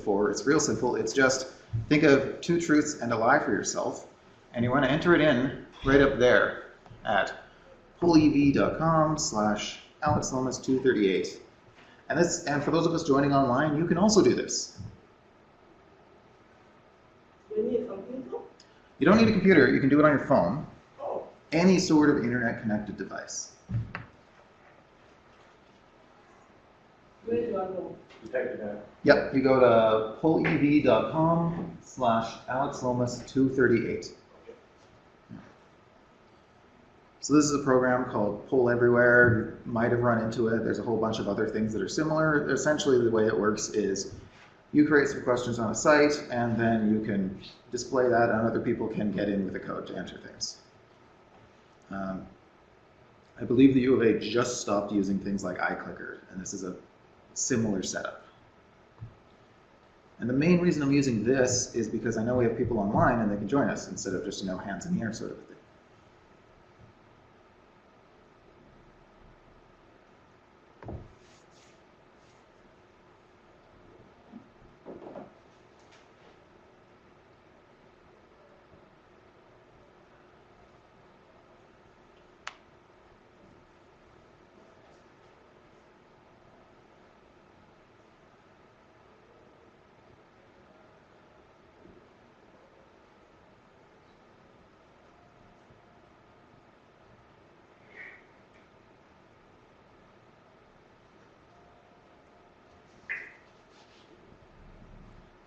before. It's real simple. It's just think of 2 truths and a lie for yourself, and you want to enter it in right up there at polev.com/AlexLomas238. And for those of us joining online, you can also do this. You need a computer? You don't need a computer. You can do it on your phone. Oh. Any sort of internet-connected device. Where do I go? You type it down. Yep, you go to polev.com/AlexLomas238. So this is a program called Poll Everywhere. You might have run into it. There's a whole bunch of other things that are similar. Essentially, the way it works is you create some questions on a site, and then you can display that, and other people can get in with the code to enter things. I believe the U of A just stopped using things like iClicker, and this is a similar setup. And the main reason I'm using this is because I know we have people online and they can join us instead of just, hands in the air sort of a thing.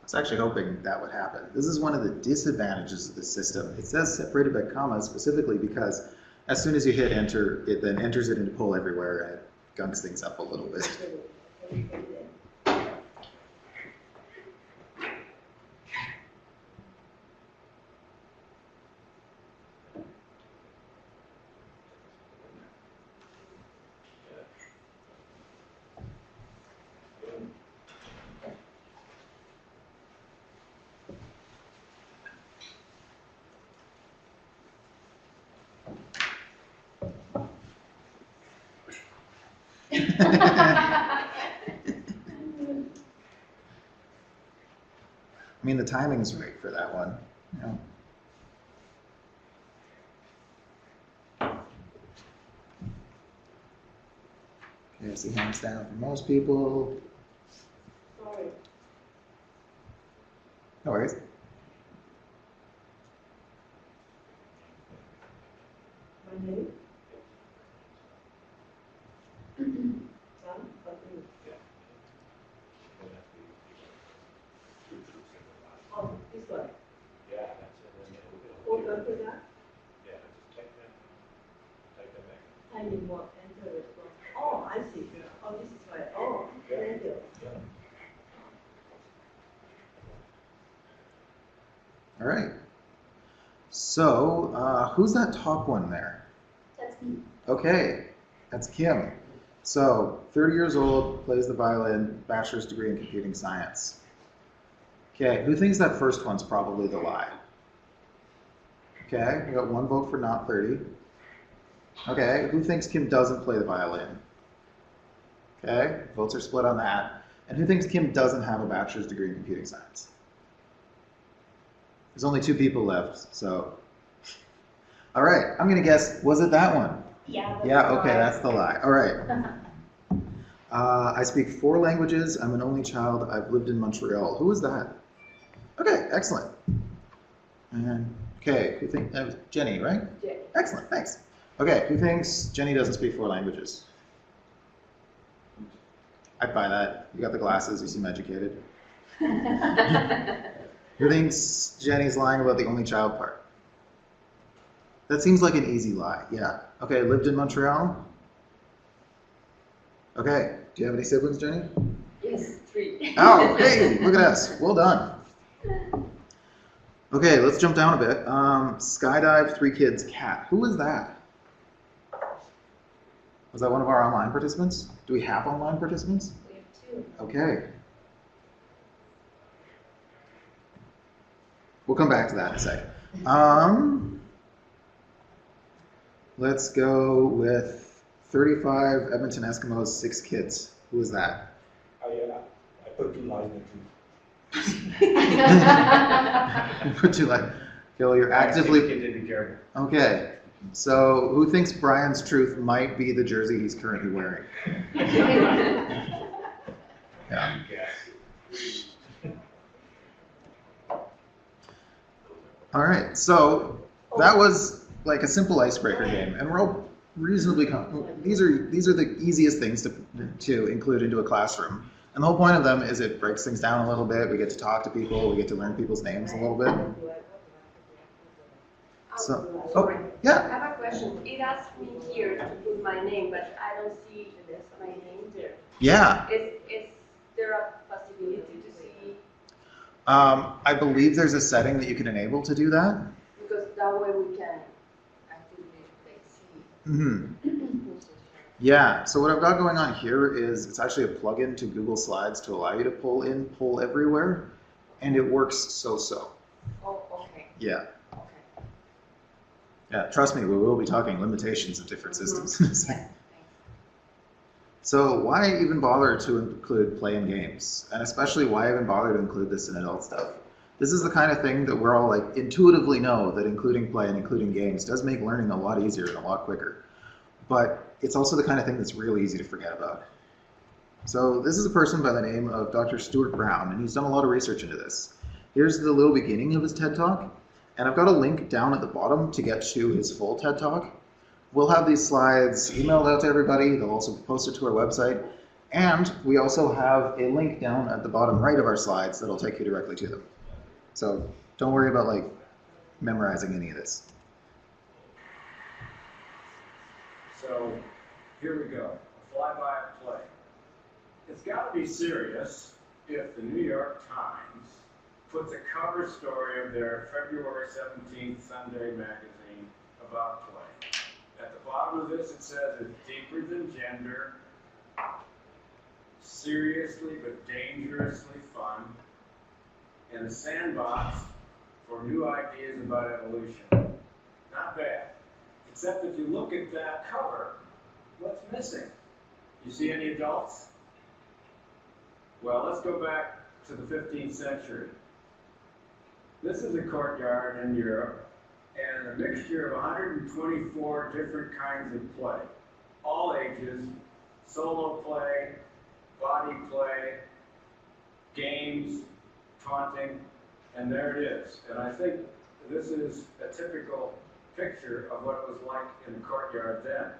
I was actually hoping that would happen. This is one of the disadvantages of this system. It says separated by commas specifically because as soon as you hit enter, it then enters it into Poll Everywhere and it gunks things up a little bit. I mean, the timing's right for that one. Okay, I see hands down for most people. Sorry. No worries. My name? Oh, this one. Yeah, that's it. Then it'll Hold on to that. Yeah, just type that back. I need more enter response. Oh, I see. Oh, this is right. Oh, thank you. All right. So, who's that top one there? That's me. Okay, that's Kim. So, 30 years old, plays the violin, bachelor's degree in computing science. Okay, who thinks that first one's probably the lie? Okay, we got 1 vote for not 30. Okay, who thinks Kim doesn't play the violin? Okay, votes are split on that. And who thinks Kim doesn't have a bachelor's degree in computing science? There's only 2 people left, so. All right, I'm gonna guess, was it that one? Yeah. Yeah, okay, that's the lie. All right. I speak 4 languages. I'm an only child. I've lived in Montreal. Who was that? Okay, excellent. And okay, who think that was Jenny, right? Yeah. Excellent, thanks. Okay, who thinks Jenny doesn't speak 4 languages? I'd buy that. You got the glasses, you seem educated. Who thinks Jenny's lying about the only child part? That seems like an easy lie, yeah. Okay, lived in Montreal? Okay, do you have any siblings, Jenny? Yes, 3. Oh, hey, look at us. Well done. Okay, let's jump down a bit. Skydive, 3 kids, cat. Who was that? Was that one of our online participants? Do we have online participants? We have 2. Okay. We'll come back to that in a second. Let's go with 35 Edmonton Eskimos, 6 kids. Who was that? I put 2 lies in the truth. Put too light. Phil, you're actively. You need to be careful. Okay. So, who thinks Brian's truth might be the jersey he's currently wearing? Yeah. All right. So that was like a simple icebreaker game, and we're all reasonably these are the easiest things to include into a classroom. And the whole point of them is it breaks things down a little bit. We get to talk to people. We get to learn people's names a little bit. So, oh, I yeah. have a question. It asks me here to put my name, but I don't see my name there. Yeah. Is there a possibility to see? I believe there's a setting that you can enable to do that. Because that way we can actively see. Mm-hmm. Yeah, so what I've got going on here is it's actually a plugin to Google Slides to allow you to pull in, pull everywhere, and it works so-so. Oh, okay. Yeah. Okay. Yeah, trust me, we will be talking limitations of different systems in a second. So why even bother to include play and games? And especially why even bother to include this in adult stuff? This is the kind of thing that we're all like intuitively know that including play and including games does make learning a lot easier and a lot quicker. But it's also the kind of thing that's really easy to forget about. So this is a person by the name of Dr. Stuart Brown, and he's done a lot of research into this. Here's the little beginning of his TED Talk, and I've got a link down at the bottom to get to his full TED Talk. We'll have these slides emailed out to everybody. They'll also be posted to our website. And we also have a link down at the bottom right of our slides that'll take you directly to them. So don't worry about like memorizing any of this. So here we go, a fly-by play. It's got to be serious if the New York Times puts a cover story of their February 17th Sunday magazine about play. At the bottom of this it says it's deeper than gender, seriously but dangerously fun, and a sandbox for new ideas about evolution. Not bad. Except if you look at that cover, what's missing? You see any adults? Well, let's go back to the 15th century. This is a courtyard in Europe, and a mixture of 124 different kinds of play. All ages, solo play, body play, games, taunting, and there it is. And I think this is a typical picture of what it was like in the courtyard then.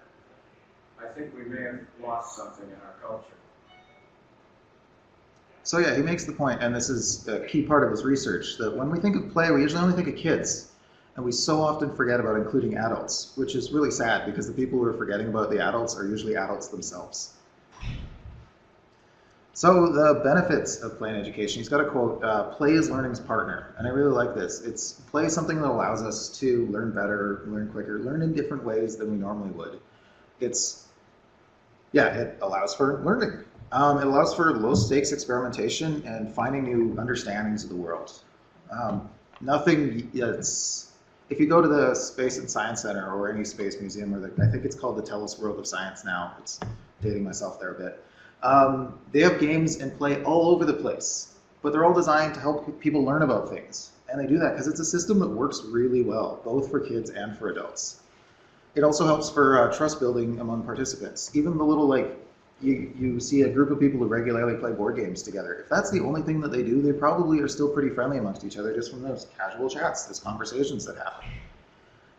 I think we may have lost something in our culture. So yeah, he makes the point, and this is a key part of his research, that when we think of play, we usually only think of kids. And we so often forget about including adults, which is really sad because the people who are forgetting about the adults are usually adults themselves. So the benefits of play in education, he's got a quote, play is learning's partner. And I really like this. Play is something that allows us to learn better, learn quicker, learn in different ways than we normally would. It allows for learning. It allows for low stakes experimentation and finding new understandings of the world. If you go to the Space and Science Center or any space museum, or I think it's called the Tellus World of Science now, it's dating myself there a bit. They have games and play all over the place, but they're all designed to help people learn about things. And they do that because it's a system that works really well, both for kids and for adults. It also helps for trust building among participants. Even the little, you see a group of people who regularly play board games together. If that's the only thing that they do, they probably are still pretty friendly amongst each other just from those casual chats, those conversations that happen.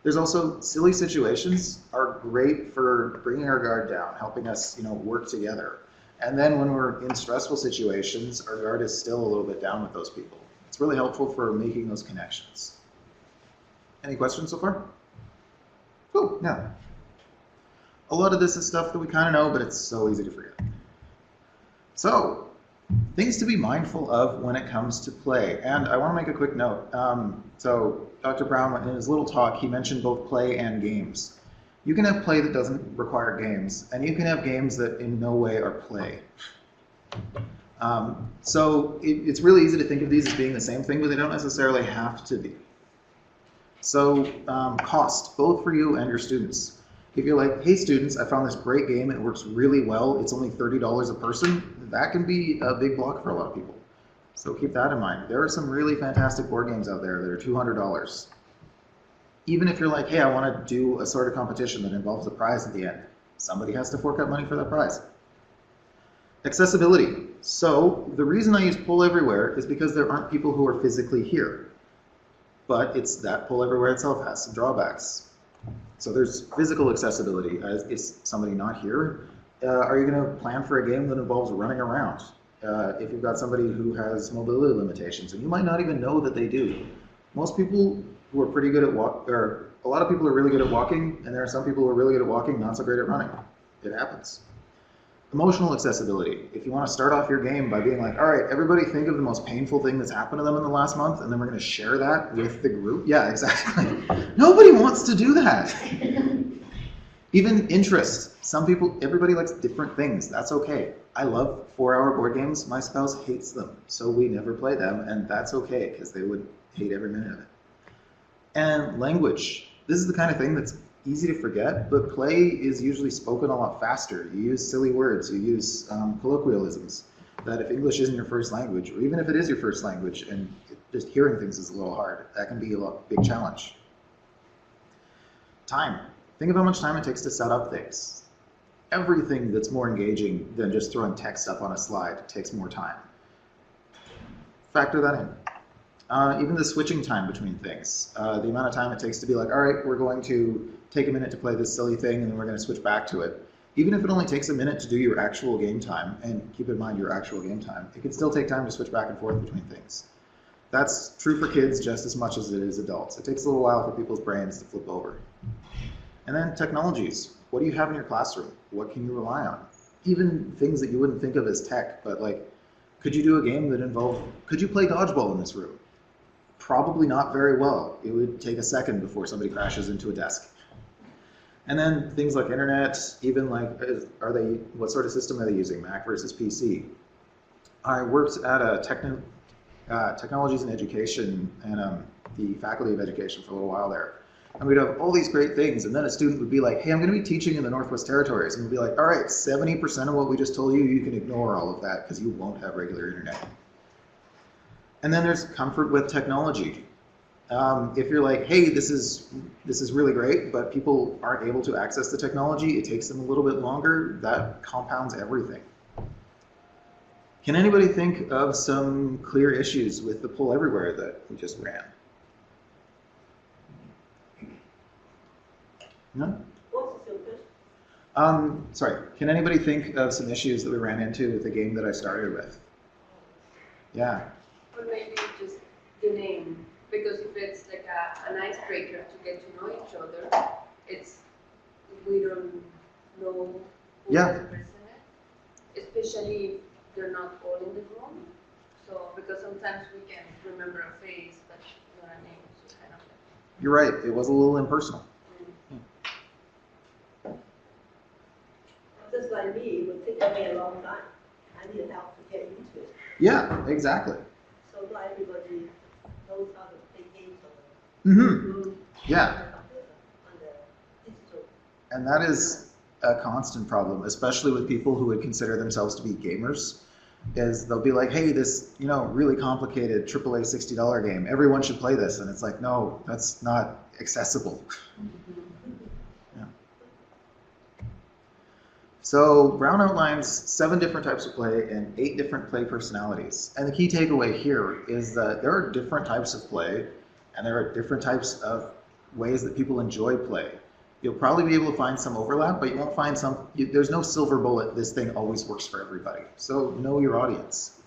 There's also silly situations are great for bringing our guard down, helping us, work together. And then when we're in stressful situations, our guard is still a little bit down with those people. It's really helpful for making those connections. Any questions so far? Cool, yeah. A lot of this is stuff that we kind of know, but it's so easy to forget. So, things to be mindful of when it comes to play. And I want to make a quick note. So, Dr. Brown, in his little talk, he mentioned both play and games. You can have play that doesn't require games, and you can have games that in no way are play. It's really easy to think of these as being the same thing, but they don't necessarily have to be. So, cost, both for you and your students. If you're like, hey students, I found this great game, it works really well, it's only $30 a person, that can be a big block for a lot of people. So keep that in mind. There are some really fantastic board games out there that are $200. Even if you're like, hey, I want to do a sort of competition that involves a prize at the end, somebody has to fork out money for that prize. Accessibility. So the reason I use Pull Everywhere is because there aren't people who are physically here. But it's that Pull Everywhere itself has some drawbacks. So there's physical accessibility. Is somebody not here? Are you going to plan for a game that involves running around? If you've got somebody who has mobility limitations, and you might not even know that they do. Most people who are pretty good at a lot of people are really good at walking, and there are some people who are really good at walking, not so great at running. It happens. Emotional accessibility. If you want to start off your game by being like, all right, everybody think of the most painful thing that's happened to them in the last month, and then we're going to share that with the group. Yeah, exactly. Nobody wants to do that. Even interest. Some people, everybody likes different things. That's okay. I love 4-hour board games. My spouse hates them, so we never play them, and that's okay, because they would hate every minute of it. And language. This is the kind of thing that's easy to forget, but play is usually spoken a lot faster. You use silly words, you use colloquialisms, that if English isn't your first language, or even if it is your first language, and just hearing things is a little hard, that can be a big challenge. Time. Think of how much time it takes to set up things. Everything that's more engaging than just throwing text up on a slide takes more time. Factor that in. Even the switching time between things. The amount of time it takes to be like, all right, we're going to take a minute to play this silly thing and then we're going to switch back to it. Even if it only takes a minute to do your actual game time, and keep in mind your actual game time, it can still take time to switch back and forth between things. That's true for kids just as much as it is adults. It takes a little while for people's brains to flip over. And then technologies. What do you have in your classroom? What can you rely on? Even things that you wouldn't think of as tech, but like, could you do a game that involved, could you play dodgeball in this room? Probably not very well. It would take a second before somebody crashes into a desk. And then things like internet, even like, what sort of system are they using, Mac versus PC? I worked at a technologies and education and the faculty of education for a little while there. And we'd have all these great things, and then a student would be like, hey, I'm going to be teaching in the Northwest Territories. And we'd be like, all right, 70% of what we just told you, you can ignore all of that because you won't have regular internet. And then there's comfort with technology. If you're like, hey, this is really great, but people aren't able to access the technology, it takes them a little bit longer, that compounds everything. Can anybody think of some clear issues with the Pull Everywhere that we just ran? No? What's your question? Sorry, can anybody think of some issues that we ran into with the game that I started with? Yeah. Or maybe just the name, because if it's like an icebreaker to get to know each other, we don't know who Yeah. the person is, especially if they're not all in the room. So because sometimes we can remember a face, but not a name, so kind of. You're right, it was a little impersonal. Just like me, it would take me a long time. I need help to get into it. Yeah, exactly. So not everybody knows how to play games Mm-hmm. Yeah. on the digital. And that is a constant problem, especially with people who would consider themselves to be gamers, is they'll be like, hey, this, really complicated AAA $60 game, everyone should play this. And it's like, no, that's not accessible. Yeah. So Brown outlines 7 different types of play and 8 different play personalities. And the key takeaway here is that there are different types of play, and there are different types of ways that people enjoy play. You'll probably be able to find some overlap, but you won't find there's no silver bullet, this thing always works for everybody. So know your audience.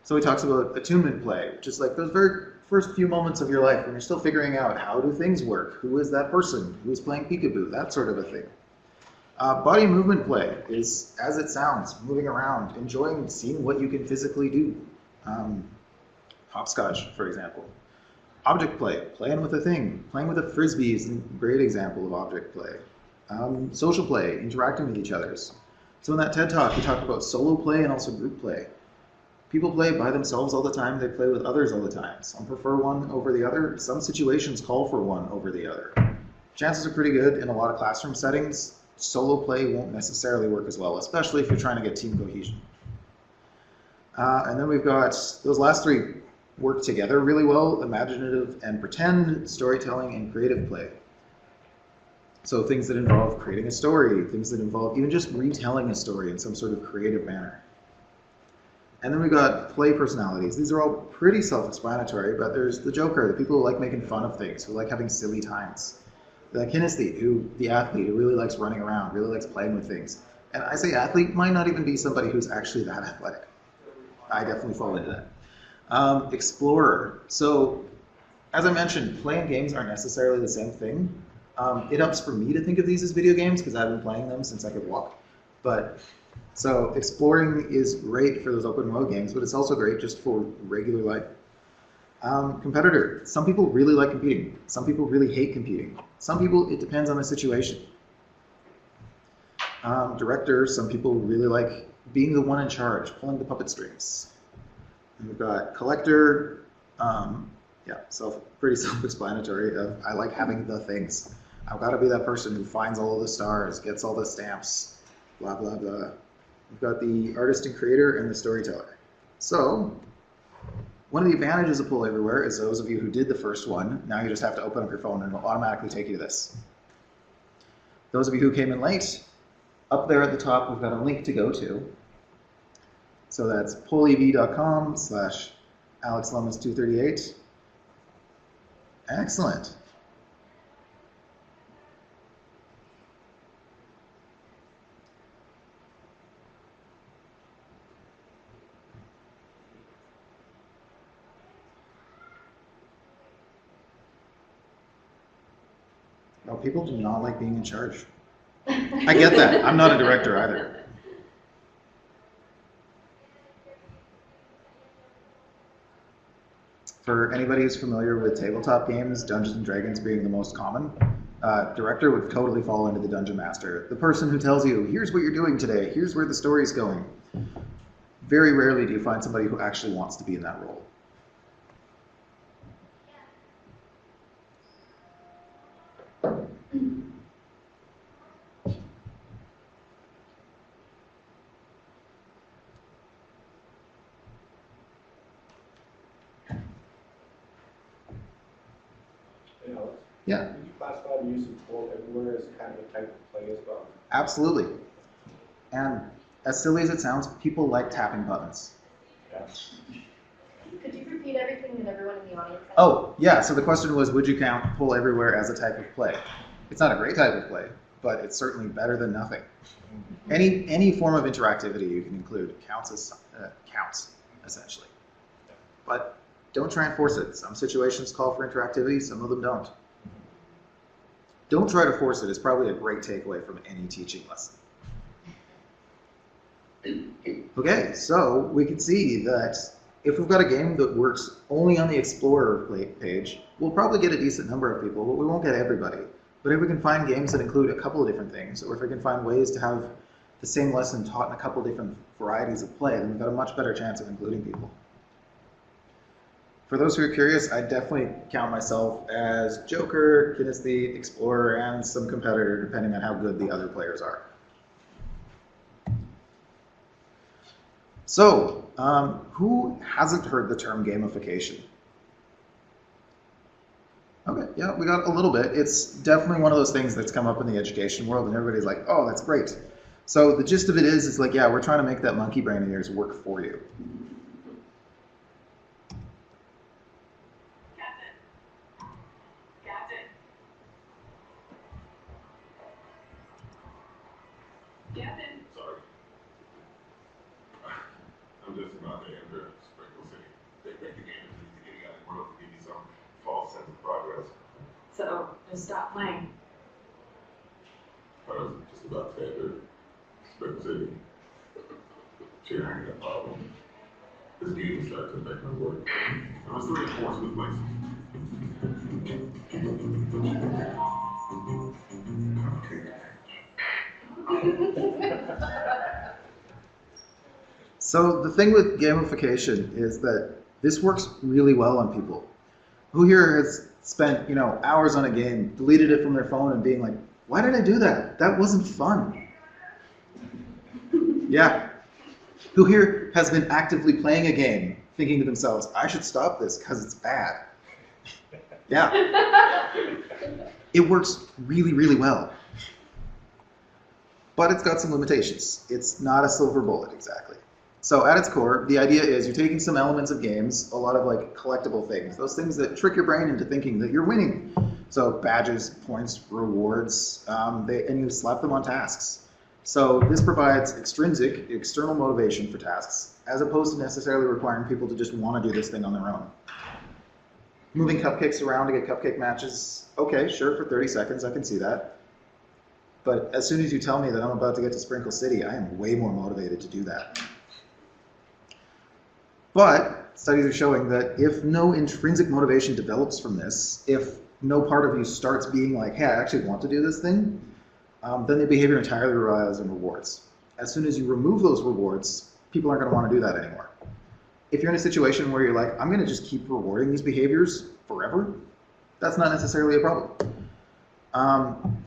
So he talks about attunement play, which is like those very first few moments of your life when you're still figuring out how do things work, who is that person, who is playing peekaboo, that sort of a thing. Body movement play is, as it sounds, moving around, enjoying seeing what you can physically do. Hopscotch, for example. Object play, playing with a thing. Playing with a frisbee is a great example of object play. Social play, interacting with each other. So in that TED Talk, he talked about solo play and also group play. People play by themselves all the time, they play with others all the time. Some prefer one over the other, some situations call for one over the other. Chances are pretty good in a lot of classroom settings. Solo play won't necessarily work as well, especially if you're trying to get team cohesion. And then we've got those last three work together really well: imaginative and pretend, storytelling, and creative play. So things that involve creating a story, things that involve even just retelling a story in some sort of creative manner. And then we've got play personalities. These are all pretty self-explanatory, but there's the joker, the people who like making fun of things, who like having silly times. The kinesthete, the athlete who really likes running around, really likes playing with things. And I say athlete might not even be somebody who's actually that athletic. I definitely fall into that. Explorer. So, as I mentioned, play and games aren't necessarily the same thing. It helps for me to think of these as video games because I've been playing them since I could walk. So exploring is great for those open world games, but it's also great just for regular life. Competitor. Some people really like competing. Some people really hate competing. Some people, it depends on the situation. Director. Some people really like being the one in charge, pulling the puppet strings. And we've got collector. Pretty self-explanatory. I like having the things. I've got to be that person who finds all of the stars, gets all the stamps, blah, blah, blah. We've got the artist and creator and the storyteller. So, one of the advantages of Pull Everywhere is those of you who did the first one, now you just have to open up your phone and it'll automatically take you to this. Those of you who came in late, up there at the top we've got a link to go to. So that's pullev.com/AlexLemus238. Excellent. No, people do not like being in charge. I get that. I'm not a director either. For anybody who's familiar with tabletop games, Dungeons and Dragons being the most common, director would totally fall into the Dungeon Master. The person who tells you, here's what you're doing today, here's where the story's going. Very rarely do you find somebody who actually wants to be in that role. Yeah. Would you classify the use of Pull Everywhere as kind of a type of play as well? Absolutely. And as silly as it sounds, people like tapping buttons. Yeah. Could you repeat everything that everyone in the audience said? Oh, yeah, so the question was, would you count Pull Everywhere as a type of play? It's not a great type of play, but it's certainly better than nothing. Any form of interactivity you can include counts, essentially. But don't try and force it. Some situations call for interactivity, some of them don't. Don't try to force it is probably a great takeaway from any teaching lesson. Okay, so we can see that if we've got a game that works only on the Explorer page, we'll probably get a decent number of people, but we won't get everybody. But if we can find games that include a couple of different things, or if we can find ways to have the same lesson taught in a couple of different varieties of play, then we've got a much better chance of including people. For those who are curious, I definitely count myself as Joker, Kinesthete, Explorer, and some competitor, depending on how good the other players are. So, who hasn't heard the term gamification? Okay, yeah, we got a little bit. It's definitely one of those things that's come up in the education world, and everybody's like, oh, that's great. So the gist of it is like, yeah, we're trying to make that monkey brain of yours work for you. Sorry. I'm just about to enter Sprinkle City. They make the game as easy to get out of the world to give you some false sense of progress. So, just stop playing. I was just about to enter Sprinkle City. Sharing that problem. This game started to make my work. I was reinforced with my So the thing with gamification is that this works really well on people. Who here has spent, hours on a game, deleted it from their phone and being like, why did I do that? That wasn't fun. Yeah. Who here has been actively playing a game, thinking to themselves, I should stop this because it's bad? Yeah. It works really, really well. But it's got some limitations. It's not a silver bullet, exactly. So at its core, the idea is you're taking some elements of games, a lot of like collectible things, those things that trick your brain into thinking that you're winning. So badges, points, rewards, and you slap them on tasks. So this provides extrinsic, external motivation for tasks, as opposed to necessarily requiring people to just want to do this thing on their own. Moving cupcakes around to get cupcake matches, okay, sure, for 30 seconds, I can see that. But as soon as you tell me that I'm about to get to Sprinkle City, I am way more motivated to do that. But studies are showing that if no intrinsic motivation develops from this, if no part of you starts being like, hey, I actually want to do this thing, then the behavior entirely relies on rewards. As soon as you remove those rewards, people aren't going to want to do that anymore. If you're in a situation where you're like, I'm going to just keep rewarding these behaviors forever, that's not necessarily a problem.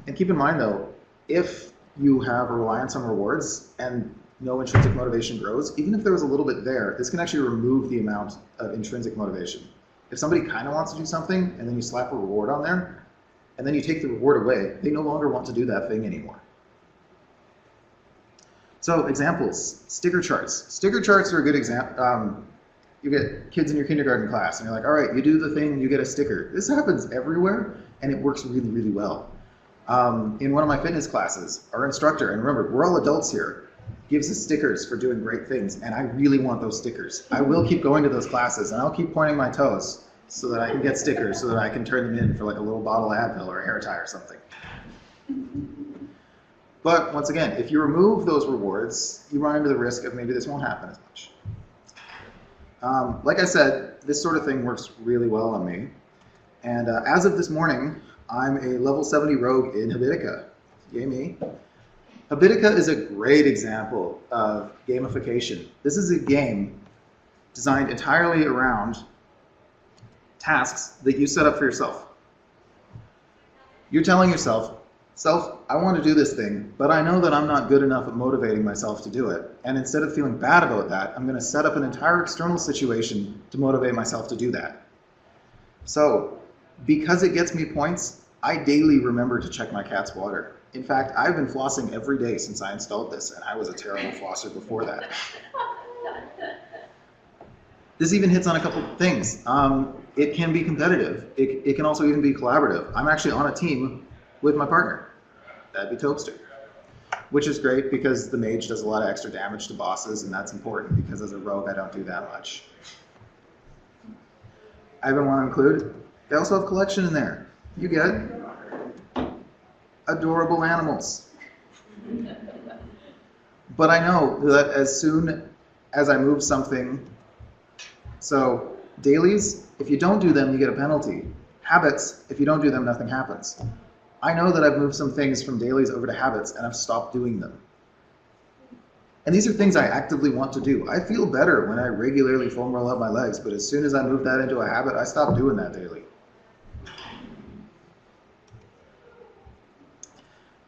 And keep in mind though, if you have a reliance on rewards and no intrinsic motivation grows, even if there was a little bit there, this can actually remove the amount of intrinsic motivation. If somebody kind of wants to do something and then you slap a reward on there, and then you take the reward away, they no longer want to do that thing anymore. So examples, sticker charts. Sticker charts are a good example. You get kids in your kindergarten class and you're like, all right, you do the thing, you get a sticker. This happens everywhere and it works really, really well. In one of my fitness classes, our instructor, and remember, we're all adults here, gives us stickers for doing great things, and I really want those stickers. I will keep going to those classes, and I'll keep pointing my toes so that I can get stickers, so that I can turn them in for like a little bottle of Advil or a hair tie or something. But once again, if you remove those rewards, you run into the risk of maybe this won't happen as much. Like I said, this sort of thing works really well on me. And as of this morning, I'm a level 70 rogue in Habitica. Yay me. Habitica is a great example of gamification. This is a game designed entirely around tasks that you set up for yourself. You're telling yourself, self, I want to do this thing, but I know that I'm not good enough at motivating myself to do it. And instead of feeling bad about that, I'm going to set up an entire external situation to motivate myself to do that. So, because it gets me points, I daily remember to check my cat's water. In fact, I've been flossing every day since I installed this, and I was a terrible flosser before that. This even hits on a couple of things. It can be competitive. It can also even be collaborative. I'm actually on a team with my partner. That'd be Topster. Which is great because the mage does a lot of extra damage to bosses, and that's important because as a rogue, I don't do that much. I even want to include, they also have collection in there. You get adorable animals. But I know that as soon as I move something, so dailies, if you don't do them, you get a penalty. Habits, if you don't do them, nothing happens. I know that I've moved some things from dailies over to habits and I've stopped doing them. And these are things I actively want to do. I feel better when I regularly foam roll out my legs, but as soon as I move that into a habit, I stop doing that daily.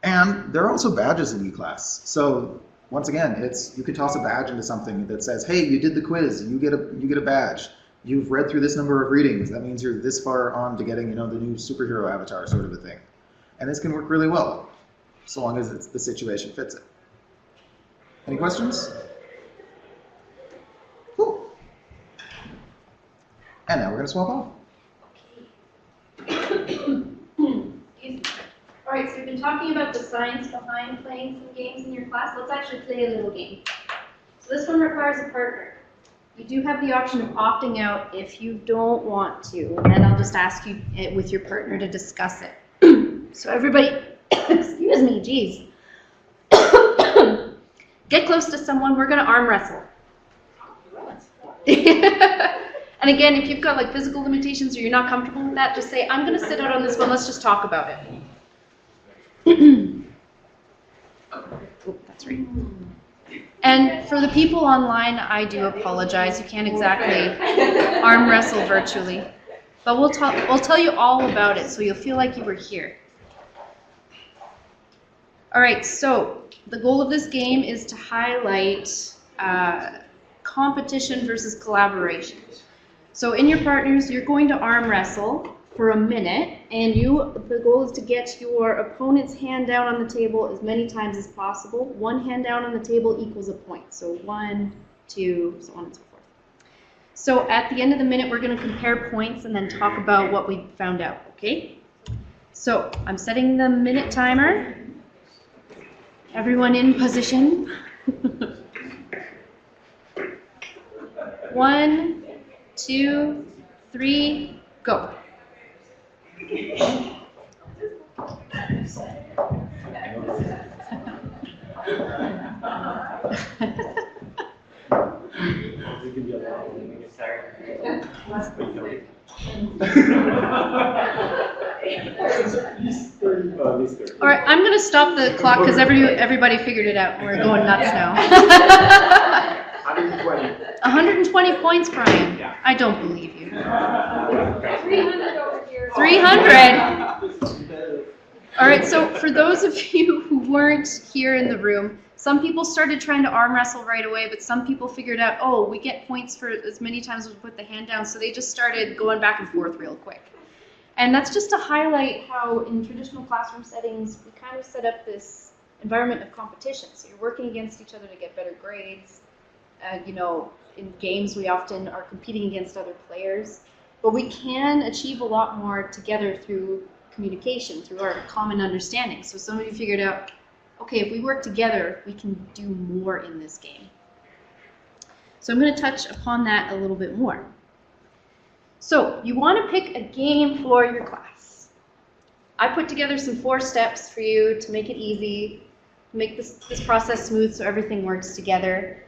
And there are also badges in E-Class. So once again, you can toss a badge into something that says, hey, you did the quiz, you get a badge. You've read through this number of readings. That means you're this far on to getting, the new superhero avatar sort of a thing. And this can work really well, so long as the situation fits it. Any questions? Cool. And now we're going to swap off. All right, so we've been talking about the science behind playing some games in your class. Let's actually play a little game. So this one requires a partner. You do have the option of opting out if you don't want to, and then I'll just ask you with your partner to discuss it. So everybody, excuse me, geez. Get close to someone, we're gonna arm wrestle. And again, if you've got like physical limitations or you're not comfortable with that, just say, I'm gonna sit out on this one, let's just talk about it. Oh, that's right. And for the people online, I do apologize. You can't exactly arm wrestle virtually. But we'll tell you all about it so you'll feel like you were here. All right, so the goal of this game is to highlight competition versus collaboration. So in your partners, you're going to arm wrestle for a minute, and the goal is to get your opponent's hand down on the table as many times as possible. One hand down on the table equals a point. So 1, 2, so on and so forth. So at the end of the minute, we're going to compare points and then talk about what we found out, okay? So I'm setting the minute timer. Everyone in position. 1, 2, 3, go. We can be allowed when we get tired. At least 30. All right, I'm going to stop the clock because everybody figured it out. We're going nuts now. 120. 120 points, Brian. Yeah. I don't believe you. 300 over here. 300. All right, so for those of you who weren't here in the room, some people started trying to arm wrestle right away, but some people figured out, oh, we get points for as many times as we put the hand down, so they just started going back and forth real quick. And that's just to highlight how in traditional classroom settings, we kind of set up this environment of competition. So you're working against each other to get better grades. You know, in games, we often are competing against other players, but we can achieve a lot more together through communication, through our common understanding. So somebody figured out, okay, if we work together, we can do more in this game. So I'm going to touch upon that a little bit more. So you want to pick a game for your class. I put together some 4 steps for you to make it easy, make this process smooth so everything works together.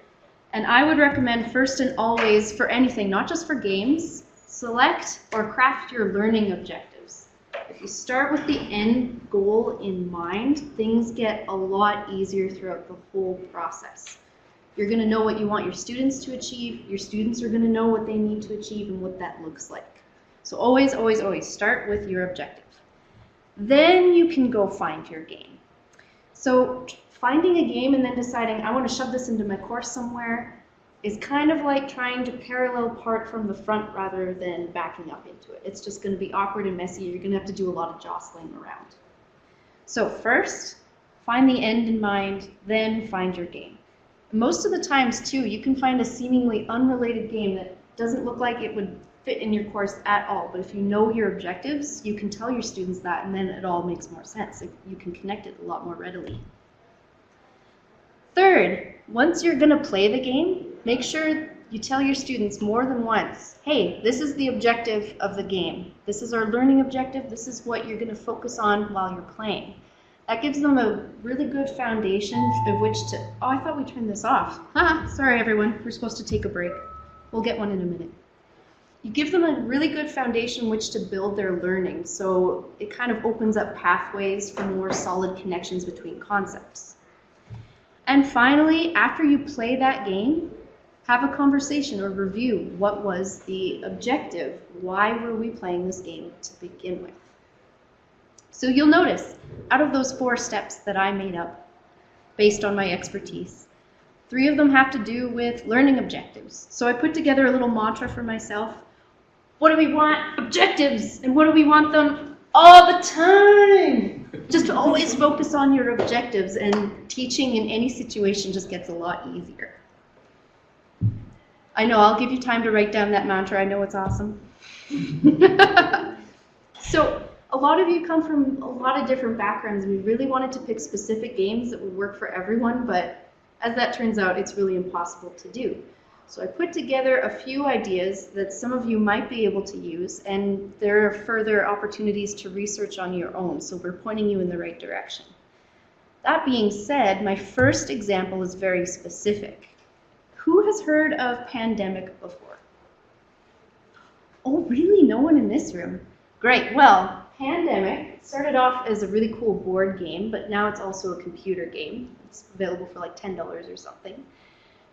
And I would recommend first and always for anything, not just for games, select or craft your learning objectives. If you start with the end goal in mind, things get a lot easier throughout the whole process. You're going to know what you want your students to achieve. Your students are going to know what they need to achieve and what that looks like. So always, always, always start with your objective. Then you can go find your game. So finding a game and then deciding, I want to shove this into my course somewhere, is kind of like trying to parallel part from the front rather than backing up into it. It's just going to be awkward and messy. You're going to have to do a lot of jostling around. So first, find the end in mind, then find your game. Most of the times, too, you can find a seemingly unrelated game that doesn't look like it would fit in your course at all. But if you know your objectives, you can tell your students that, and then it all makes more sense. You can connect it a lot more readily. Third, once you're going to play the game, make sure you tell your students more than once, hey, this is the objective of the game. This is our learning objective. This is what you're going to focus on while you're playing. That gives them a really good foundation of which to, oh, I thought we turned this off. Sorry everyone, we're supposed to take a break. We'll get one in a minute. You give them a really good foundation which to build their learning, so it kind of opens up pathways for more solid connections between concepts. And finally, after you play that game, have a conversation or review what was the objective, why were we playing this game to begin with. So you'll notice, out of those 4 steps that I made up, based on my expertise, 3 of them have to do with learning objectives. So I put together a little mantra for myself. What do we want? Objectives! And what do we want them? All the time! Just always focus on your objectives, and teaching in any situation just gets a lot easier. I know, I'll give you time to write down that mantra. I know it's awesome. So, a lot of you come from a lot of different backgrounds. We really wanted to pick specific games that would work for everyone, but as that turns out, it's really impossible to do. So I put together a few ideas that some of you might be able to use, and there are further opportunities to research on your own, so we're pointing you in the right direction. That being said, my first example is very specific. Who has heard of Pandemic before? Oh, really? No one in this room? Great. Well, Pandemic started off as a really cool board game, but now it's also a computer game. It's available for like $10 or something.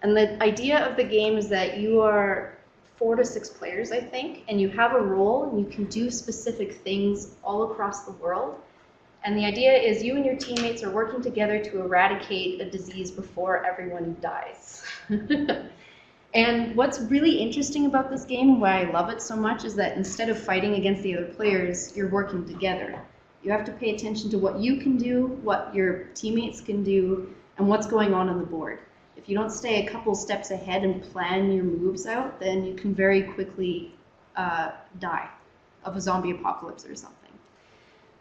And the idea of the game is that you are 4 to 6 players, I think, and you have a role and you can do specific things all across the world. And the idea is you and your teammates are working together to eradicate a disease before everyone dies. And what's really interesting about this game, why I love it so much, is that instead of fighting against the other players, you're working together. You have to pay attention to what you can do, what your teammates can do, and what's going on the board. If you don't stay a couple steps ahead and plan your moves out, then you can very quickly die of a zombie apocalypse or something.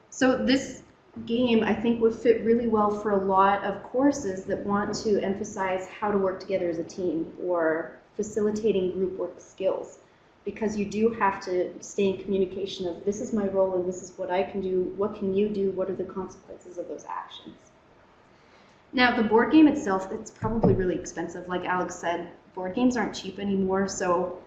So this game, I think, would fit really well for a lot of courses that want to emphasize how to work together as a team or facilitating group work skills, because you do have to stay in communication of this is my role and this is what I can do, what can you do, what are the consequences of those actions. Now, the board game itself, it's probably really expensive. Like Alex said, board games aren't cheap anymore, so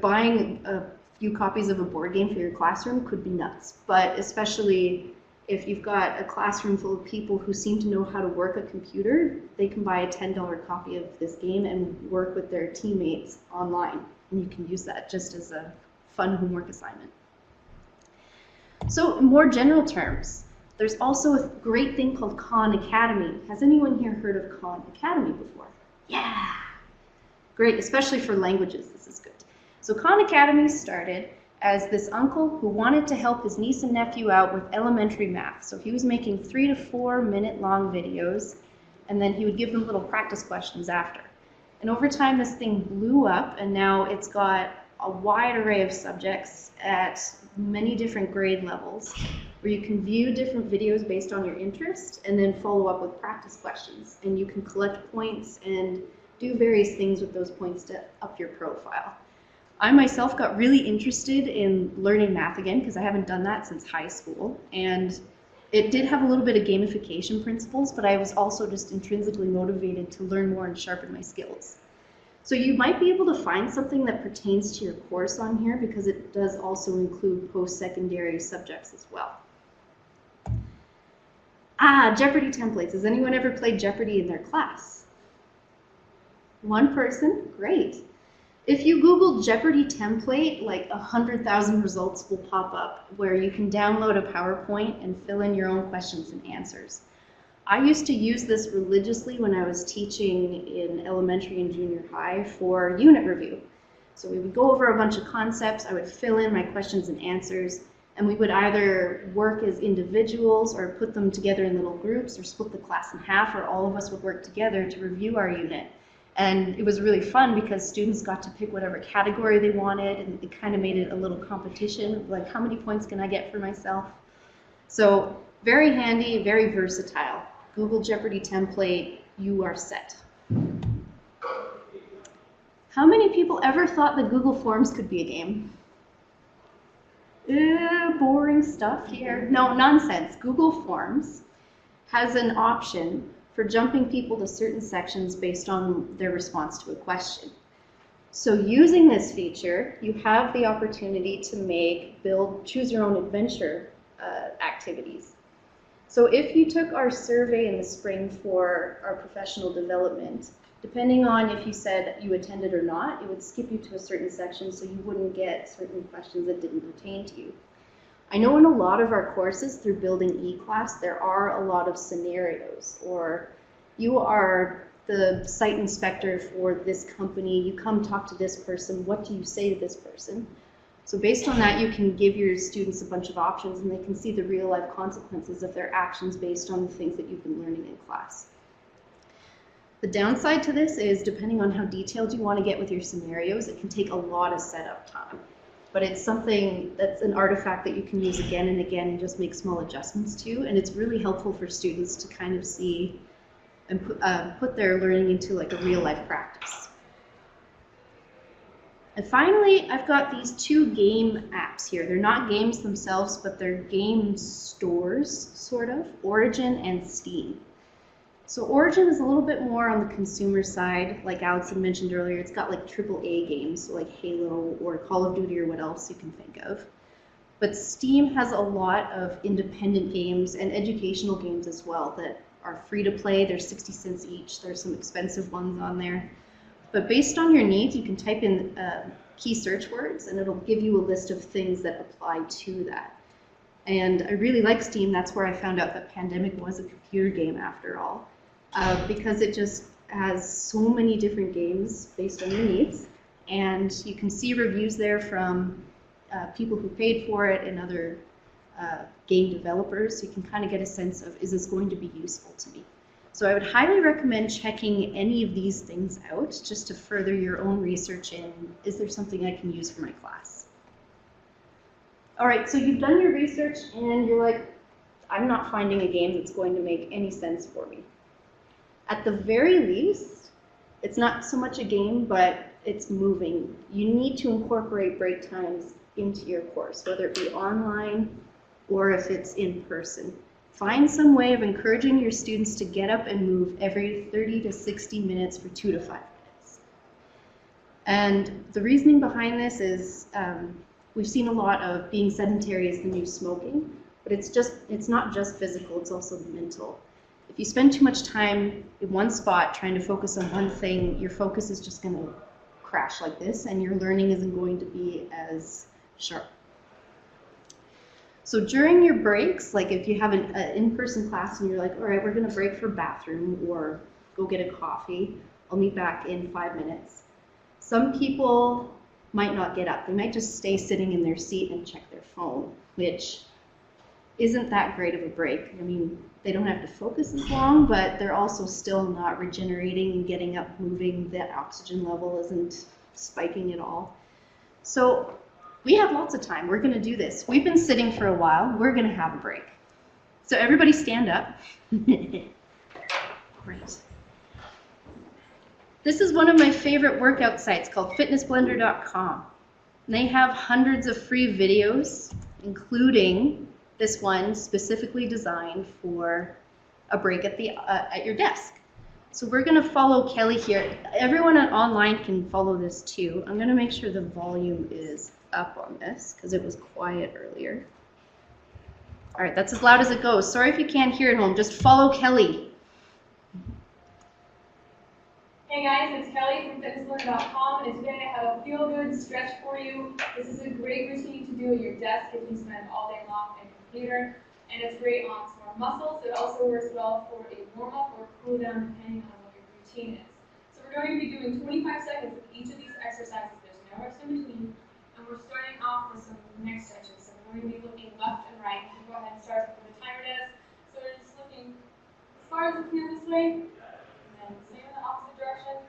buying a few copies of a board game for your classroom could be nuts, but especially if you've got a classroom full of people who seem to know how to work a computer, they can buy a $10 copy of this game and work with their teammates online. And you can use that just as a fun homework assignment. So in more general terms, there's also a great thing called Khan Academy. Has anyone here heard of Khan Academy before? Yeah! Great, especially for languages, this is good. So Khan Academy started as this uncle who wanted to help his niece and nephew out with elementary math. So he was making 3 to 4 minute long videos, and then he would give them little practice questions after. And over time, this thing blew up, and now it's got a wide array of subjects at many different grade levels, where you can view different videos based on your interest, and then follow up with practice questions. And you can collect points and do various things with those points to up your profile. I myself got really interested in learning math again because I haven't done that since high school, and it did have a little bit of gamification principles, but I was also just intrinsically motivated to learn more and sharpen my skills. So you might be able to find something that pertains to your course on here because it does also include post-secondary subjects as well. Jeopardy templates. Has anyone ever played Jeopardy in their class? One person? Great. If you Google Jeopardy template, like 100,000 results will pop up where you can download a PowerPoint and fill in your own questions and answers. I used to use this religiously when I was teaching in elementary and junior high for unit review. So we would go over a bunch of concepts, I would fill in my questions and answers, and we would either work as individuals or put them together in little groups or split the class in half, or all of us would work together to review our unit. And it was really fun because students got to pick whatever category they wanted, and it kind of made it a little competition, like how many points can I get for myself? So very handy, very versatile. Google Jeopardy template, you are set. How many people ever thought that Google Forms could be a game? Boring stuff here. No, nonsense. Google Forms has an option for jumping people to certain sections based on their response to a question. So using this feature, you have the opportunity to build choose your own adventure activities. So if you took our survey in the spring for our professional development, depending on if you said you attended or not, it would skip you to a certain section so you wouldn't get certain questions that didn't pertain to you. I know in a lot of our courses through Building eClass, there are a lot of scenarios, or you are the site inspector for this company, you come talk to this person, what do you say to this person? So based on that, you can give your students a bunch of options and they can see the real life consequences of their actions based on the things that you've been learning in class. The downside to this is, depending on how detailed you want to get with your scenarios, it can take a lot of setup time. But it's something that's an artifact that you can use again and again and just make small adjustments to, and it's really helpful for students to kind of see and put their learning into like a real life practice. And finally, I've got these 2 game apps here. They're not games themselves, but they're game stores, sort of, Origin and Steam. So Origin is a little bit more on the consumer side, like Alex had mentioned earlier. It's got like AAA games, so like Halo or Call of Duty or what else you can think of. But Steam has a lot of independent games and educational games as well that are free to play. They're 60 cents each. There's some expensive ones on there. But based on your needs, you can type in key search words and it'll give you a list of things that apply to that. And I really like Steam. That's where I found out that Pandemic was a computer game after all, because it just has so many different games based on your needs. And you can see reviews there from people who paid for it and other game developers. So you can kind of get a sense of, is this going to be useful to me? So I would highly recommend checking any of these things out just to further your own research in, is there something I can use for my class? All right, so you've done your research and you're like, I'm not finding a game that's going to make any sense for me. At the very least, it's not so much a game, but it's moving. You need to incorporate break times into your course, whether it be online or if it's in person. Find some way of encouraging your students to get up and move every 30 to 60 minutes for 2 to 5 minutes. And the reasoning behind this is we've seen a lot of being sedentary is the new smoking, but it's not just physical, it's also mental. If you spend too much time in one spot trying to focus on one thing, your focus is just going to crash like this, and your learning isn't going to be as sharp. So during your breaks, like if you have an in-person class and you're like, all right, we're going to break for bathroom or go get a coffee, I'll meet back in 5 minutes. Some people might not get up. They might just stay sitting in their seat and check their phone, which isn't that great of a break. I mean, they don't have to focus as long, but they're also still not regenerating and getting up, moving. The oxygen level isn't spiking at all. So we have lots of time. We're going to do this. We've been sitting for a while. We're going to have a break. So everybody stand up. Great. This is one of my favorite workout sites called fitnessblender.com. They have hundreds of free videos, including this one specifically designed for a break at your desk. So we're going to follow Kelly here. Everyone online can follow this too. I'm going to make sure the volume is up on this because it was quiet earlier. All right, that's as loud as it goes. Sorry if you can't hear at home. Just follow Kelly. Hey guys, it's Kelly from fitnessblender.com, and today I have a feel-good stretch for you. This is a great routine to do at your desk if you spend all day long at your computer, and it's great on sore muscles. It also works well for a warm-up or cool down depending on what your routine is. So we're going to be doing 25 seconds of each of these exercises. There's no rest in between, and we're starting off with some neck stretches. So we're going to be looking left and right. You can go ahead and start where the timer does. So we're just looking as far as we can this way. And same in the opposite direction.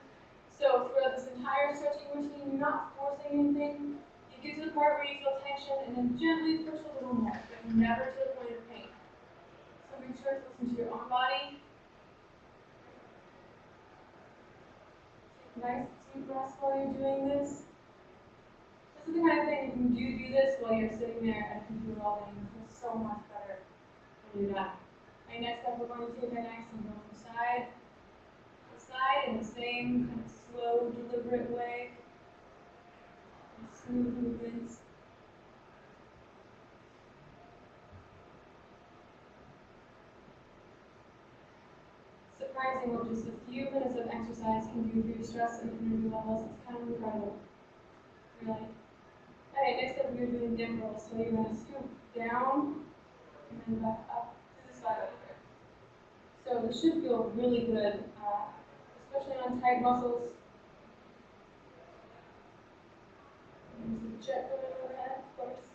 So throughout this entire stretching routine, you're not forcing anything. You get to the part where you feel tension and then gently push a little more, but never to the point of pain. So make sure to listen to your own body. Take nice deep breaths while you're doing this. This is the kind of thing, if you do this while you're sitting there at a computer all day, you feel so much better when you're done. Right, next up, we're going to take our necks and go from side in the same kind of slow, deliberate way. Smooth movements. Surprising what just a few minutes of exercise can do for your stress and energy levels. It's kind of incredible. Really. Alright, next up we're doing dim rolls. So you're going to scoop down and then back up to the side over there. So this should feel really good. Especially on tight muscles. Use the jet going overhead, of course.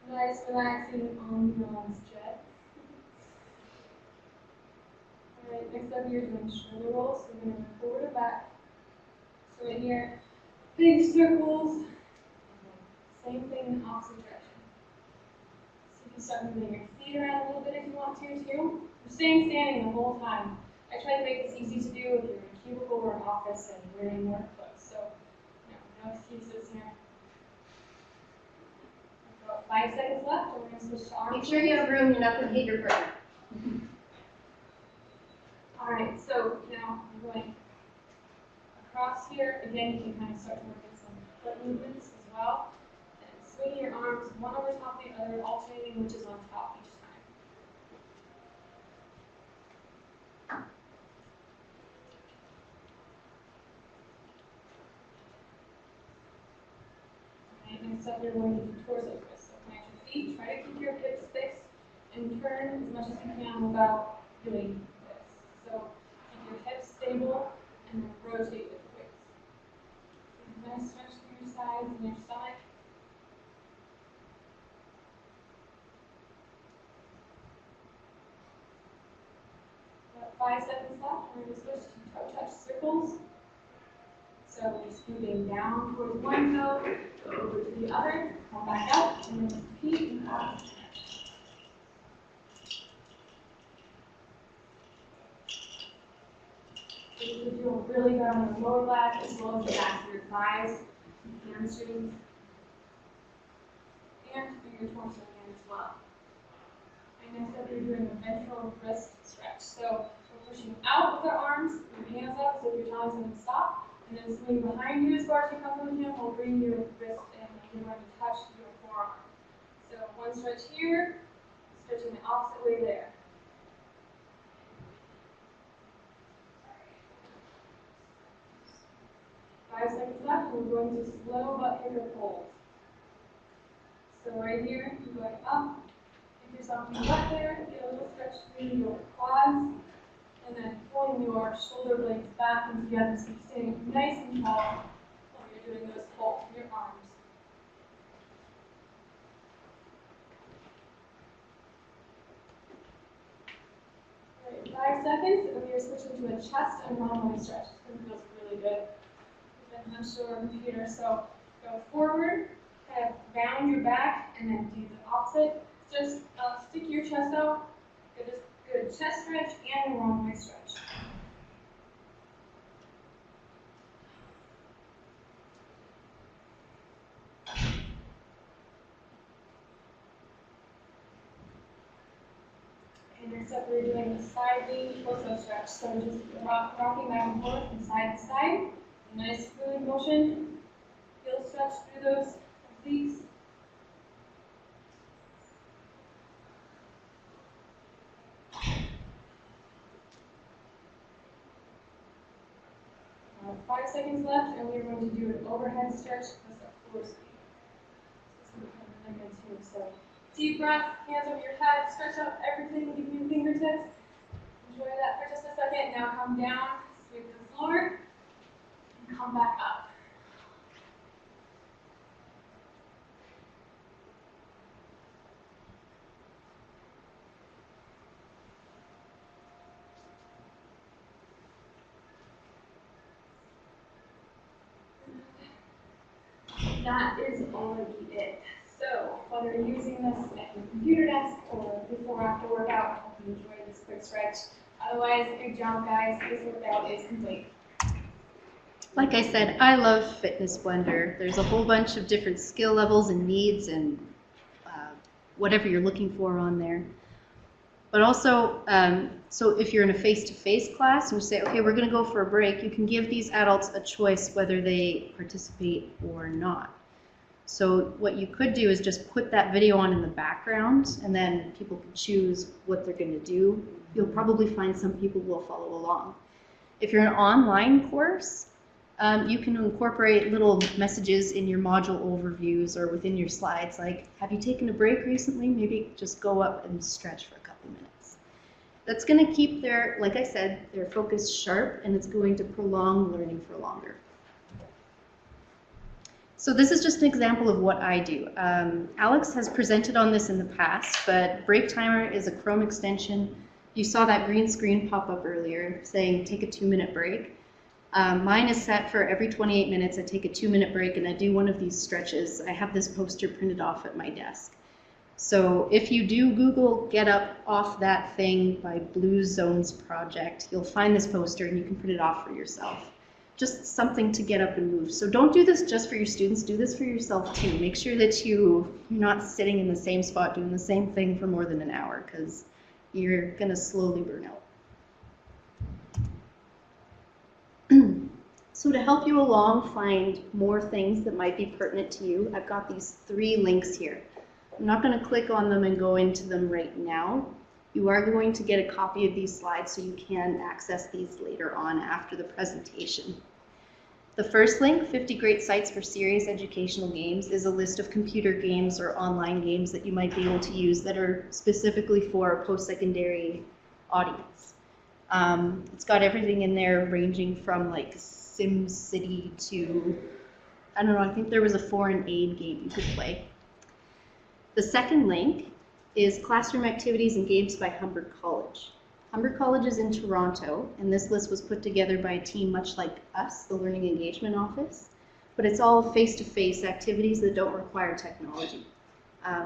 Nice, relaxing on the arms jet. Alright, next up you're doing shoulder rolls. So we're going to go forward and back. So in here, big circles. Same thing in the opposite direction. So you can start moving your feet around a little bit if you want to too. You're staying standing the whole time. I try to make this easy to do if you're in a cubicle or an office and wearing work clothes. So, no excuses here. About 5 seconds left, and we're going to switch to arms. Make sure you have room, you're not going to hit your partner. Alright, so now I'm going across here. Again, you can kind of start to work in some foot movements as well. And swinging your arms one over top of the other, alternating which is on top each time. Next up, you're going to do torso twists. So plant your feet, try to keep your hips fixed. and turn as much as you can without doing this. So keep your hips stable and then rotate with the weights. Nice stretch through your sides and your stomach. About 5 seconds left. We're going to switch to toe touch circles. So we're scooping down towards one toe, go over to the other, come back up, and then repeat and up. So you can feel really good on your lower back as well as the back of your thighs, and hamstrings, and through your torso again as well. And next up, you're doing a ventral wrist stretch. So we're pushing out with our arms, your hands up, so your tongue's going to stop. And then swing behind you as far as you come from the hip, we'll bring your wrist in, and you're going to touch your forearm. So one stretch here, stretching the opposite way there. Five seconds left, and we're going to slow butt kicker hold. So right here, you're going up, pick yourself in the butt there, get a little stretch through your quads. And then pulling your shoulder blades back and together so you're staying nice and tall while you're doing those pulls from your arms. All right, 5 seconds, and we are switching to a chest and runway stretch. This one feels really good. We've been hunched over a computer, so go forward, kind of round your back, and then do the opposite. Just stick your chest out. Good chest stretch and a runway stretch. And next up, we're doing the side lean torso stretch. So just rocking back and forth from side to side. A nice fluid motion. Heel stretch through those obliques. Now 5 seconds left, and we're going to do an overhead stretch with a floor speed. This is really good too. So deep breath, hands over your head, stretch out everything, give your fingertips. Enjoy that for just a second. Now come down, sweep the floor, and come back up. That is already it. So whether you're using this at your computer desk or before or after workout, I hope you enjoyed this quick stretch. Otherwise, good job, guys. This workout is complete. Like I said, I love Fitness Blender. There's a whole bunch of different skill levels and needs and whatever you're looking for on there. But also, so if you're in a face-to-face class and you say, okay, we're going to go for a break, you can give these adults a choice whether they participate or not. So what you could do is just put that video on in the background, and then people can choose what they're going to do. You'll probably find some people will follow along. If you're an online course, you can incorporate little messages in your module overviews or within your slides, like, have you taken a break recently? Maybe just go up and stretch for a couple minutes. That's going to keep their, like I said, their focus sharp, and it's going to prolong learning for longer. So this is just an example of what I do. Alex has presented on this in the past, but Break Timer is a Chrome extension. You saw that green screen pop up earlier saying take a 2-minute break. Mine is set for every 28 minutes. I take a 2-minute break and I do one of these stretches. I have this poster printed off at my desk. So if you do Google Get Up Off That Thing by Blue Zones Project, you'll find this poster and you can print it off for yourself. Just something to get up and move. So don't do this just for your students, do this for yourself too. Make sure that you're not sitting in the same spot doing the same thing for more than an hour, because you're gonna slowly burn out. So to help you along, find more things that might be pertinent to you, I've got these 3 links here. I'm not going to click on them and go into them right now. You are going to get a copy of these slides so you can access these later on after the presentation. The first link, 50 Great Sites for Serious Educational Games, is a list of computer games or online games that you might be able to use that are specifically for a post-secondary audience. It's got everything in there ranging from like SimCity to, I don't know, I think there was a foreign aid game you could play. The second link is Classroom Activities and Games by Humber College. Humber College is in Toronto, and this list was put together by a team much like us, the Learning Engagement Office, but it's all face-to-face activities that don't require technology.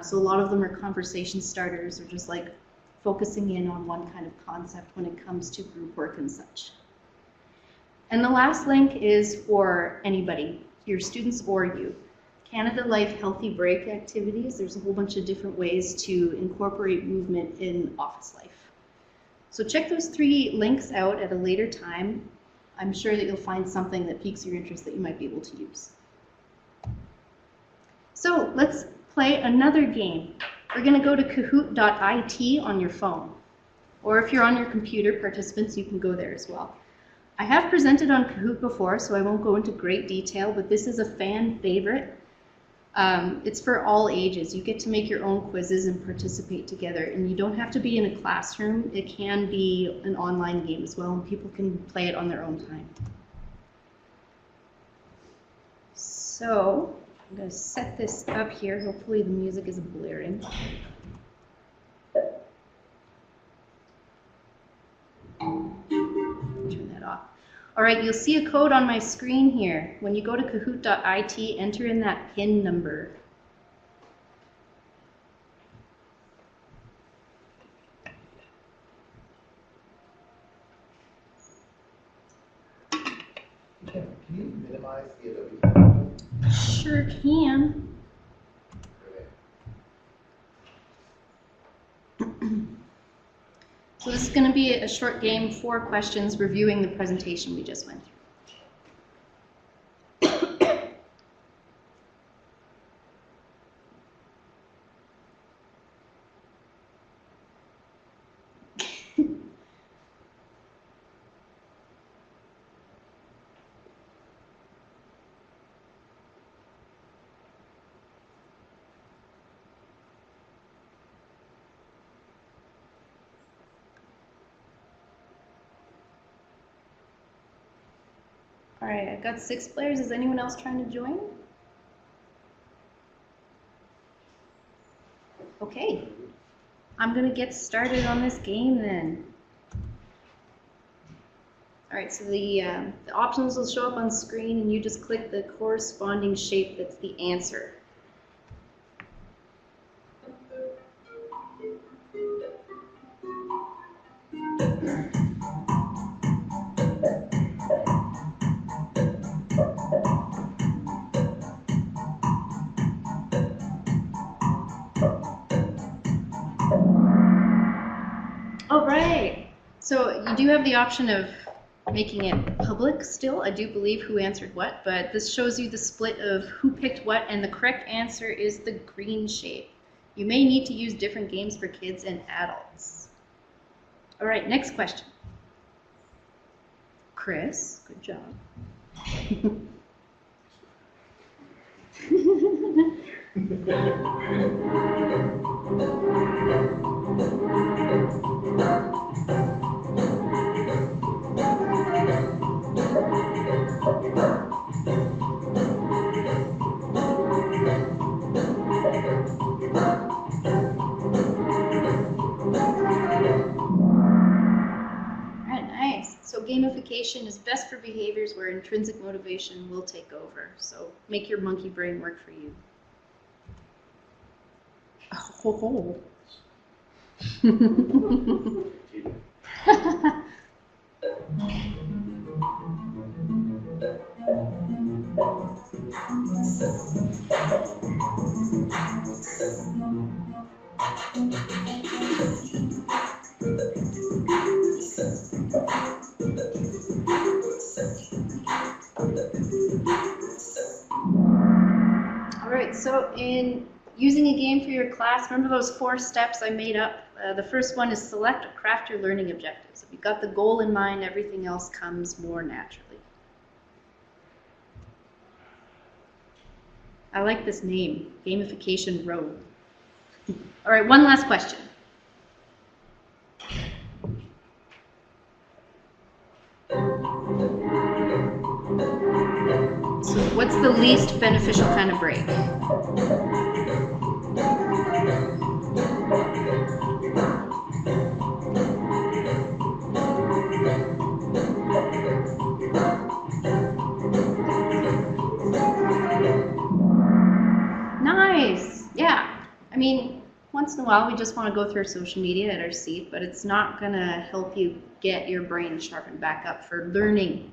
So a lot of them are conversation starters or just like focusing in on one kind of concept when it comes to group work and such. And the last link is for anybody, your students or you. Canada Life Healthy Break activities. There's a whole bunch of different ways to incorporate movement in office life. So check those 3 links out at a later time. I'm sure that you'll find something that piques your interest that you might be able to use. So let's play another game. We're going to go to kahoot.it on your phone. Or if you're on your computer, participants, you can go there as well. I have presented on Kahoot before, so I won't go into great detail, but this is a fan favorite. It's for all ages. You get to make your own quizzes and participate together, and you don't have to be in a classroom. It can be an online game as well, and people can play it on their own time. So I'm going to set this up here. Hopefully the music isn't blaring. Turn that off. All right, you'll see a code on my screen here. When you go to kahoot.it, enter in that PIN number. Can you minimize the Adobe? Sure can. So this is going to be a short game, 4 questions, reviewing the presentation we just went through. All right, I've got 6 players. Is anyone else trying to join? Okay, I'm gonna get started on this game then. All right, so the options will show up on screen, and you just click the corresponding shape that's the answer. All right, so you do have the option of making it public still. I do believe who answered what, but this shows you the split of who picked what, and the correct answer is the green shape. You may need to use different games for kids and adults. All right, next question. Chris, good job. So gamification is best for behaviors where intrinsic motivation will take over. So make your monkey brain work for you. Oh. All right, so in using a game for your class, remember those 4 steps I made up? The first one is select or craft your learning objectives. If you've got the goal in mind, everything else comes more naturally. I like this name, Gamification Row. All right, one last question. So what's the least beneficial kind of break? Nice. Yeah. I mean, once in a while we just want to go through social media at our seat, but it's not going to help you get your brain sharpened back up for learning.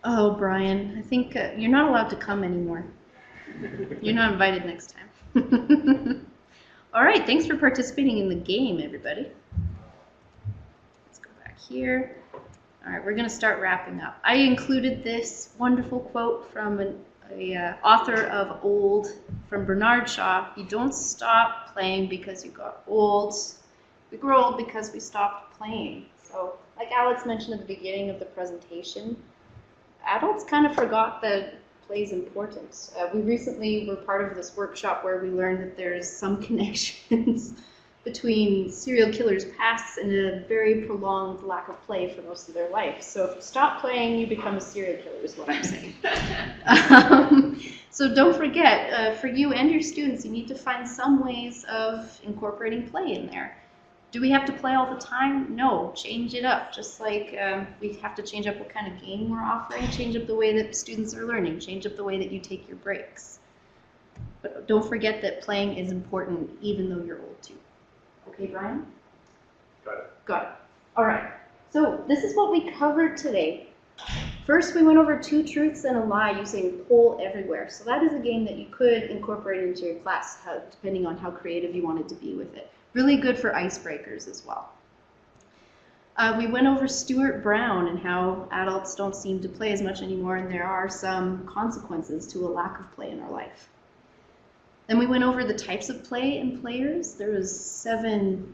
Oh, Brian, I think you're not allowed to come anymore. You're not invited next time. All right, thanks for participating in the game, everybody. Let's go back here. All right, we're going to start wrapping up. I included this wonderful quote from an author of Old, from Bernard Shaw. You don't stop playing because you got old. We grow old because we stopped playing. So, like Alex mentioned at the beginning of the presentation, adults kind of forgot that play is important. We recently were part of this workshop where we learned that there's some connections between serial killers' pasts and a very prolonged lack of play for most of their life. So if you stop playing, you become a serial killer is what I'm saying. So don't forget, for you and your students, you need to find some ways of incorporating play in there. Do we have to play all the time? No, change it up. Just like we have to change up what kind of game we're offering, change up the way that students are learning, change up the way that you take your breaks. But don't forget that playing is important even though you're old too. Okay, Brian? Got it. Got it. All right. So this is what we covered today. First, we went over 2 truths and a lie using Poll Everywhere. So that is a game that you could incorporate into your class, depending on how creative you wanted to be with it. Really good for icebreakers as well. We went over Stuart Brown and how adults don't seem to play as much anymore, and there are some consequences to a lack of play in our life. Then we went over the types of play and players. There was 7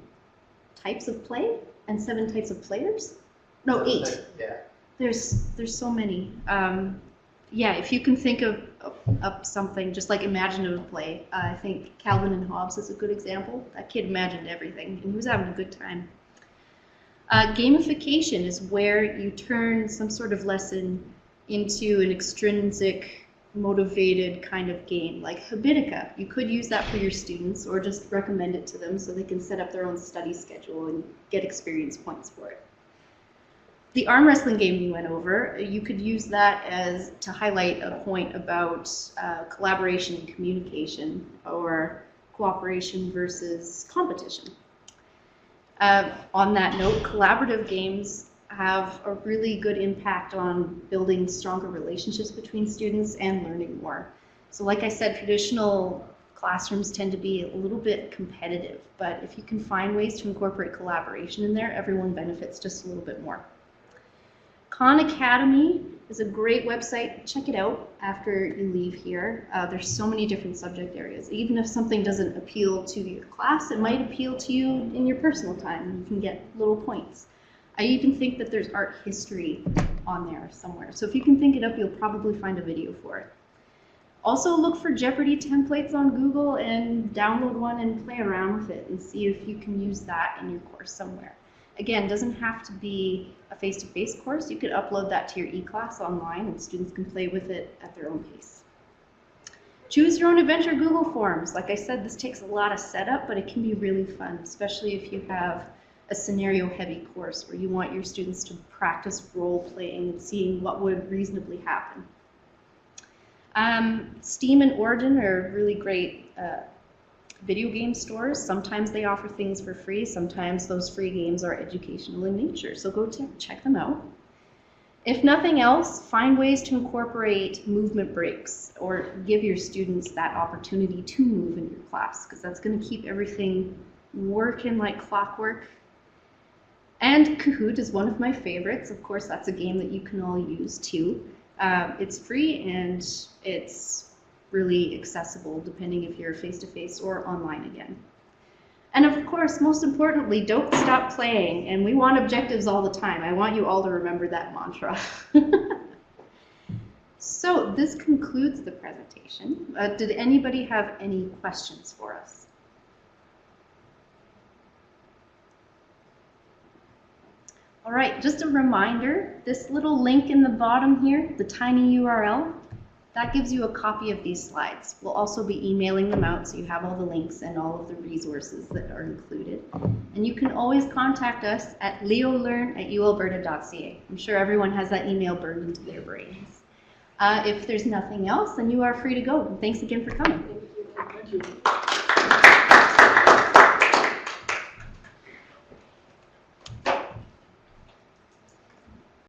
types of play and 7 types of players. No, 8. Yeah. There's so many. Yeah, if you can think of something, just like imaginative play, I think Calvin and Hobbes is a good example. That kid imagined everything, and he was having a good time. Gamification is where you turn some sort of lesson into an extrinsic, motivated kind of game, like Habitica. You could use that for your students, or just recommend it to them so they can set up their own study schedule and get experience points for it. The arm wrestling game we went over, you could use that as to highlight a point about collaboration and communication, or cooperation versus competition. On that note, collaborative games have a really good impact on building stronger relationships between students and learning more. So like I said, traditional classrooms tend to be a little bit competitive, but if you can find ways to incorporate collaboration in there, everyone benefits just a little bit more. Khan Academy is a great website. Check it out after you leave here. There's so many different subject areas. Even if something doesn't appeal to your class, it might appeal to you in your personal time. You can get little points. I even think that there's art history on there somewhere. So if you can think it up, you'll probably find a video for it. Also look for Jeopardy templates on Google and download one and play around with it and see if you can use that in your course somewhere. Again, it doesn't have to be a face-to-face course. You could upload that to your e-class online and students can play with it at their own pace. Choose your own adventure Google Forms. Like I said, this takes a lot of setup, but it can be really fun, especially if you have a scenario-heavy course where you want your students to practice role-playing and seeing what would reasonably happen. Steam and Origin are really great video game stores. Sometimes they offer things for free. Sometimes those free games are educational in nature. So go check them out. If nothing else, find ways to incorporate movement breaks or give your students that opportunity to move in your class, because that's going to keep everything working like clockwork. And Kahoot is one of my favorites. Of course, that's a game that you can all use too. It's free and it's really accessible depending if you're face-to-face or online again. And of course, most importantly, don't stop playing. And we want objectives all the time. I want you all to remember that mantra. So this concludes the presentation. Did anybody have any questions for us? All right, just a reminder, this little link in the bottom here, the tiny URL, that gives you a copy of these slides. We'll also be emailing them out so you have all the links and all of the resources that are included. And you can always contact us at leolearn@ualberta.ca. I'm sure everyone has that email burned into their brains. If there's nothing else, then you are free to go. Thanks again for coming. Thank you.